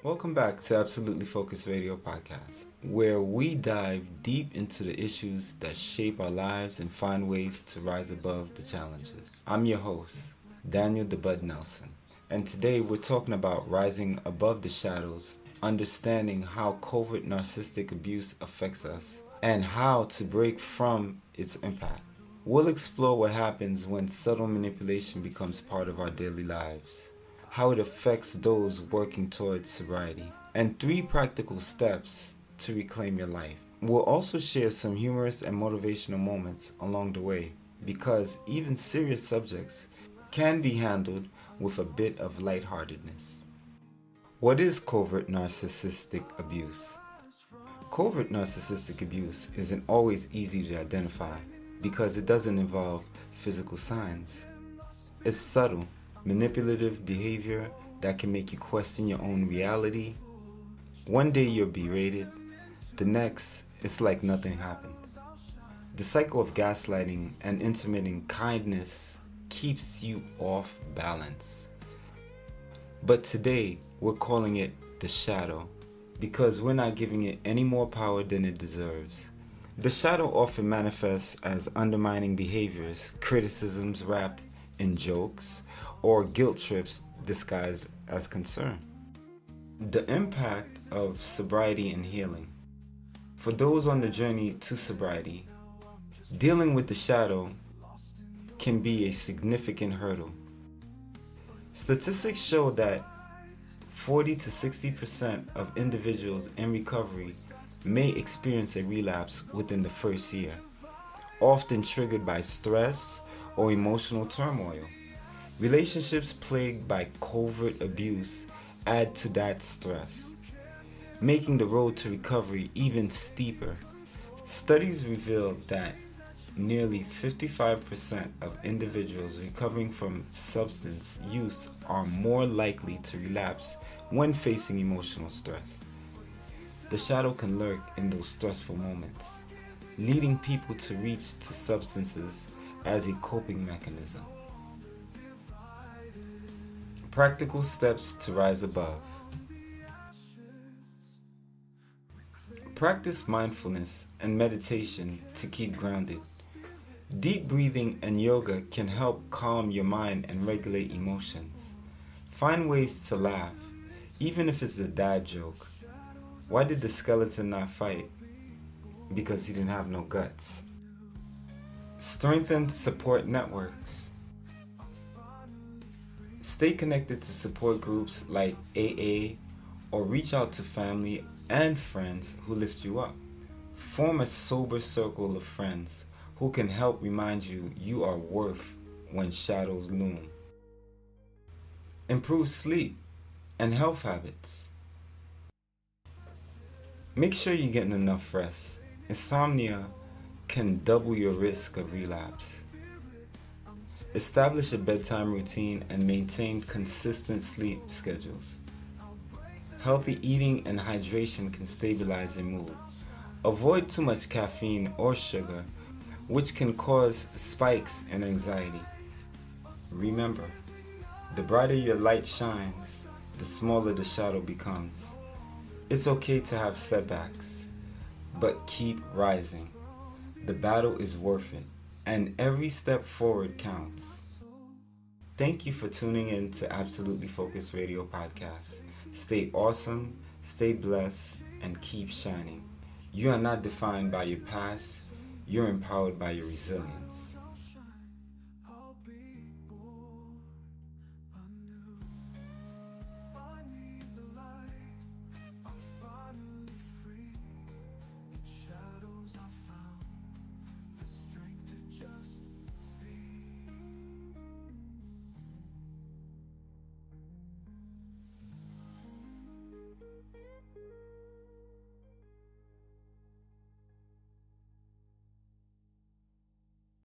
Welcome back to Absolutely Focused Radio Podcast, where we dive deep into the issues that shape our lives and find ways to rise above the challenges. I'm your host, Daniel the Bud Nelson, and today we're talking about rising above the shadows, understanding how covert narcissistic abuse affects us, and how to break from its impact. We'll explore what happens when subtle manipulation becomes part of our daily lives, how it affects those working towards sobriety, and 3 practical steps to reclaim your life. We'll also share some humorous and motivational moments along the way, because even serious subjects can be handled with a bit of lightheartedness. What is covert narcissistic abuse? Covert narcissistic abuse isn't always easy to identify because it doesn't involve physical signs. It's subtle, manipulative behavior that can make you question your own reality. One day you're berated, the next it's like nothing happened. The cycle of gaslighting and intermittent kindness keeps you off balance. But today we're calling it the shadow because we're not giving it any more power than it deserves. The shadow often manifests as undermining behaviors, criticisms wrapped in jokes, or guilt trips disguised as concern. The impact of sobriety and healing. For those on the journey to sobriety, dealing with the shadow can be a significant hurdle. Statistics show that 40 to 60% of individuals in recovery may experience a relapse within the first year, often triggered by stress or emotional turmoil. Relationships plagued by covert abuse add to that stress, making the road to recovery even steeper. Studies reveal that nearly 55% of individuals recovering from substance use are more likely to relapse when facing emotional stress. The shadow can lurk in those stressful moments, leading people to reach to substances as a coping mechanism. Practical steps to rise above. Practice mindfulness and meditation to keep grounded. Deep breathing and yoga can help calm your mind and regulate emotions. Find ways to laugh, even if it's a dad joke. Why did the skeleton not fight? Because he didn't have no guts. Strengthen support networks. Stay connected to support groups like AA or reach out to family and friends who lift you up. Form a sober circle of friends who can help remind you you are worth when shadows loom. Improve sleep and health habits. Make sure you're getting enough rest. Insomnia can double your risk of relapse. Establish a bedtime routine and maintain consistent sleep schedules. Healthy eating and hydration can stabilize your mood. Avoid too much caffeine or sugar, which can cause spikes in anxiety. Remember, the brighter your light shines, the smaller the shadow becomes. It's okay to have setbacks, but keep rising. The battle is worth it, and every step forward counts. Thank you for tuning in to Absolutely Focused Radio Podcast. Stay awesome, stay blessed, and keep shining. You are not defined by your past, you're empowered by your resilience.